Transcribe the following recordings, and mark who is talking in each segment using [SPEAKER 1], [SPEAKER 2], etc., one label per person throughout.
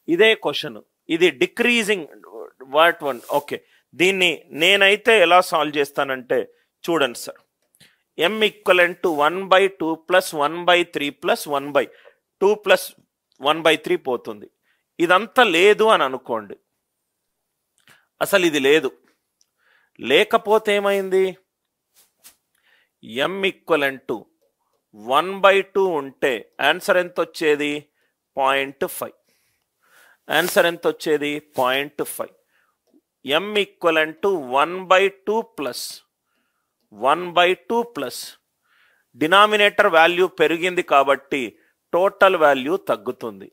[SPEAKER 1] ఇదే క్వశ్చన్, ఇది decreasing what one. Okay, దీన్ని నేనైతే ఎలా సాల్వ్ చేస్తానంటే చూడండి sir, m equivalent to 1/2 plus 1/3 plus 1/2 plus 1/3 పోతుంది. ఇదంతా లేదు అని అనుకోండి, అసలు ఇది లేదు. లేకపోతే ఏమైంది, m ఈక్వలెంట్ టు 1/2 ఉంటే ఆన్సర్ ఎంత వచ్చేది 0.5. ఆన్సర్ ఎంత వచ్చేది 0.5. m equivalent to 1/2 plus 1/2 plus denominator value పెరిగింది కాబట్టి టోటల్ వాల్యూ తగ్గుతుంది.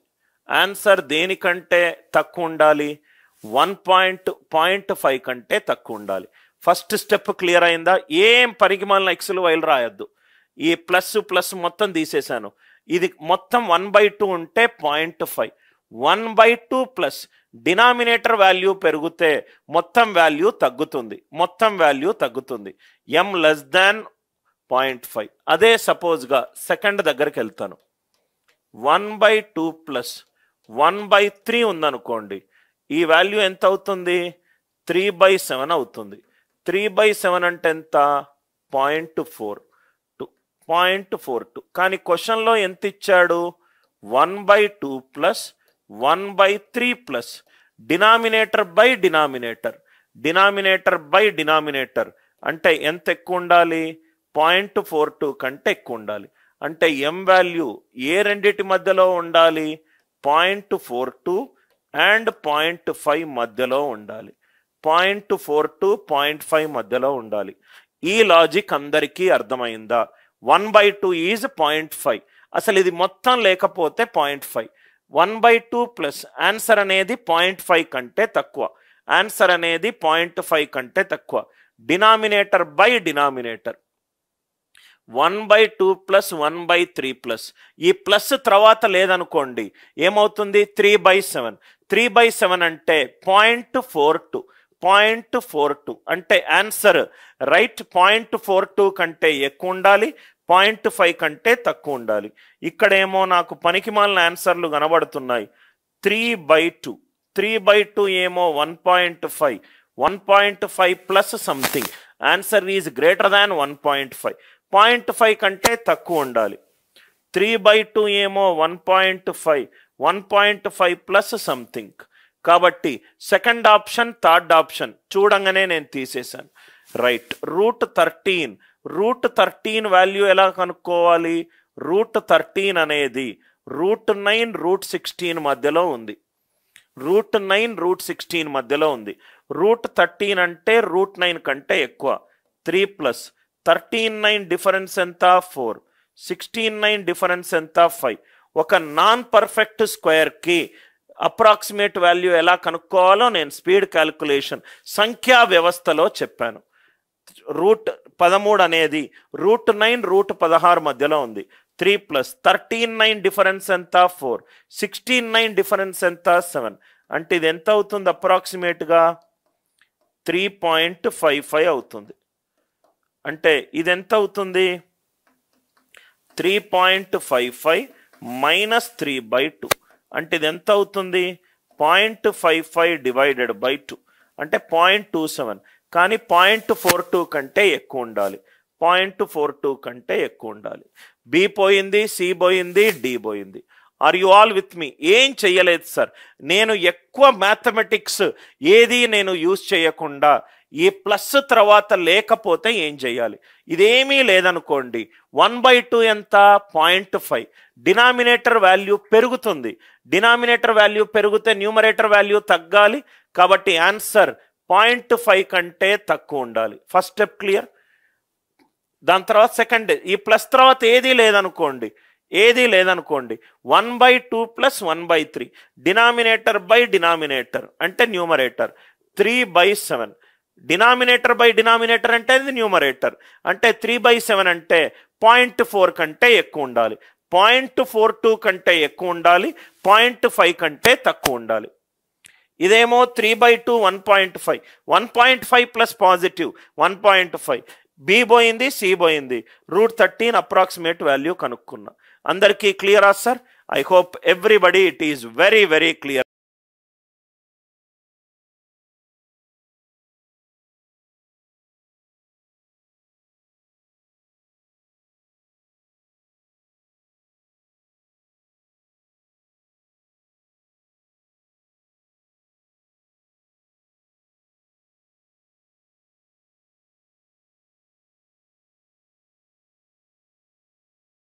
[SPEAKER 1] ఆన్సర్ దేనికంటే తక్కువ ఉండాలి, 1.5 కంటే తక్కువ ఉండాలి. ఫస్ట్ స్టెప్ క్లియర్ అయిందా? ఏం పరిగమాలిన ఎక్స్లు వైలు రాయొద్దు. ఈ ప్లస్ ప్లస్ మొత్తం తీసేశాను. ఇది మొత్తం 1/2 ఉంటే 0.5. 1/2 ప్లస్ డినామినేటర్ వాల్యూ పెరిగితే మొత్తం వాల్యూ తగ్గుతుంది, మొత్తం వాల్యూ తగ్గుతుంది. m less than 0.5. అదే సపోజ్గా సెకండ్ దగ్గరికి వెళ్తాను, 1/2 ప్లస్ 1/3 ఉందనుకోండి, ఈ వాల్యూ ఎంత అవుతుంది 3/7 అవుతుంది. 3/7 అంటే ఎంత 0.42. కానీ క్వశ్చన్లో ఎంత ఇచ్చాడు 1/2 plus 1/3 plus denominator by denominator, denominator by denominator అంటే ఎంత ఎక్కువ ఉండాలి 0.42 కంటే ఎక్కువ ఉండాలి. అంటే m వాల్యూ ఏ రెండిటి మధ్యలో ఉండాలి 0.42 అండ్ 0.5 మధ్యలో ఉండాలి. 0.42 0.5 మధ్యలో ఉండాలి. ఈ లాజిక్ అందరికీ అర్థమైందా? 1/2 ఈజ్ 0.5. అసలు ఇది మొత్తం లేకపోతే 0.5. 1/2 ప్లస్ ఆన్సర్ అనేది 0.5 కంటే తక్కువ, ఆన్సర్ అనేది 0.5 కంటే తక్కువ. Denominator by denominator 1/2 plus 1/3 plus, ఈ ప్లస్ తర్వాత లేదనుకోండి ఏమవుతుంది 3/7. 3/7 అంటే 0.42 అంటే ఆన్సర్ రైట్ 0.42 కంటే ఎక్కువ ఉండాలి, 0.5 కంటే తక్కువ ఉండాలి. ఇక్కడేమో నాకు పనికిమాలిన ఆన్సర్లు కనబడుతున్నాయి. 3/2, 3/2 ఏమో 1.5, 1.5 plus something, answer is greater than 1.5. 0.5 కంటే తక్కువ ఉండాలి. 3/2 ఏమో 1.5, 1.5 ప్లస్ సంథింగ్. కాబట్టి సెకండ్ ఆప్షన్ థర్డ్ ఆప్షన్ చూడంగానే నేను తీసేశాను. రైట్, రూట్ 13 వాల్యూ ఎలా కనుక్కోవాలి? రూట్ 13 అనేది √9 √16 మధ్యలో ఉంది. √9 √16 మధ్యలో ఉంది. √13 అంటే √9 కంటే ఎక్కువ. 3 ప్లస్ 13 డిఫరెన్స్ ఎంత 4, 16 డిఫరెన్స్ ఎంత 5. ఒక నాన్ పర్ఫెక్ట్ స్క్వేర్కి అప్రాక్సిమేట్ వాల్యూ ఎలా కనుక్కోవాలో నేను స్పీడ్ క్యాలిక్యులేషన్ సంఖ్యా వ్యవస్థలో చెప్పాను. √13 అనేది √9 √16 మధ్యలో ఉంది. 3 ప్లస్ 13 డిఫరెన్స్ ఎంత 4, 16 డిఫరెన్స్ ఎంత 7. అంటే ఇది ఎంత అవుతుంది అప్రాక్సిమేట్గా 3.55 అవుతుంది. అంటే ఇది ఎంత అవుతుంది 3.55 మైనస్ 3/2. అంటే ఇది ఎంత అవుతుంది 0.55 డివైడెడ్ బై 2 అంటే 0.27. కానీ 0.42 కంటే ఎక్కువ ఉండాలి, 0.42 కంటే ఎక్కువ ఉండాలి. బి పోయింది, సి పోయింది, డి పోయింది. Are you all with me? ఏం చెయ్యలేదు సార్, నేను ఎక్కువ మ్యాథమెటిక్స్ ఏది నేను యూజ్ చేయకుండా ఈ ప్లస్ తర్వాత లేకపోతే ఏం చేయాలి? ఇదేమీ లేదనుకోండి 1/2 ఎంత 0.5. డినామినేటర్ వాల్యూ పెరుగుతుంది, డినామినేటర్ వాల్యూ పెరిగితే న్యూమరేటర్ వాల్యూ తగ్గాలి. కాబట్టి ఆన్సర్ 0.5 కంటే తక్కువ ఉండాలి. First step clear. దాని తర్వాత సెకండ్, ఈ ప్లస్ తర్వాత ఏదీ లేదనుకోండి 1/2 ప్లస్ 1/3 డినామినేటర్ బై డినామినేటర్ అంటే న్యూమరేటర్ 3/7. డినామినేటర్ బై డినామినేటర్ అంటే ఇది న్యూమరేటర్. అంటే 3/7 అంటే 0.4 కంటే ఎక్కువ ఉండాలి, 0.42 కంటే ఎక్కువ ఉండాలి, 0.5 కంటే తక్కువ ఉండాలి. ఇదేమో 3/2 1.5, 1.5 ప్లస్ పాజిటివ్ 1.5. బి పోయింది, సి పోయింది. √13 అప్రాక్సిమేట్ వాల్యూ కనుక్కున్నా. అందరికీ క్లియరా sir? I hope everybody it is very very clear.